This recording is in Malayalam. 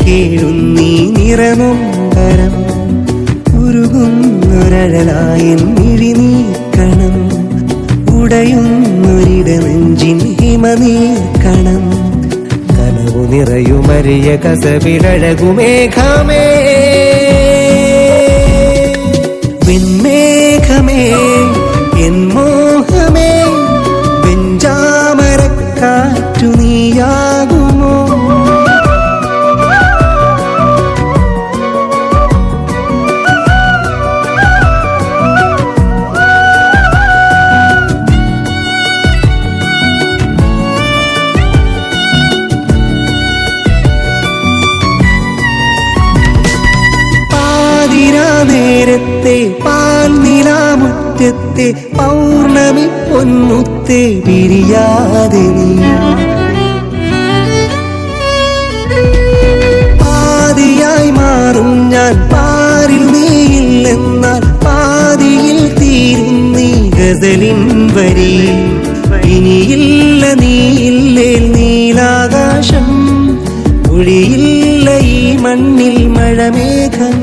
കേഴുന്നീ നിറനൊമ്പരം ഉരുകുന്നൊരഴലായി മിഴിനീക്കണം ഉടയുന്നൊരിട നെഞ്ചിൻ ഹിമനീർക്കണം കനവു നിറയുമറിയ കസവിലഴകുമേഘമേ വെൺമേഘമേ എൻ മോഹമേ വെഞ്ചാമരക്കാറ്റു നീയാകുമോ നേരത്തെ പാൽനിലാമുറ്റത്തെ പൗർണമി പൊന്മുത്തെ പിരിയാതെ നീ പാതിയായി മാറും ഞാൻ പാരിൽ നീയില്ലെന്നാൽ പാതിയിൽ തീരും നീ ഗസലിൻ വരി ഇനിയില്ല നീയില്ലേ നീലാകാശം ഒഴിയില്ല ഈ മണ്ണിൽ മഴമേഘം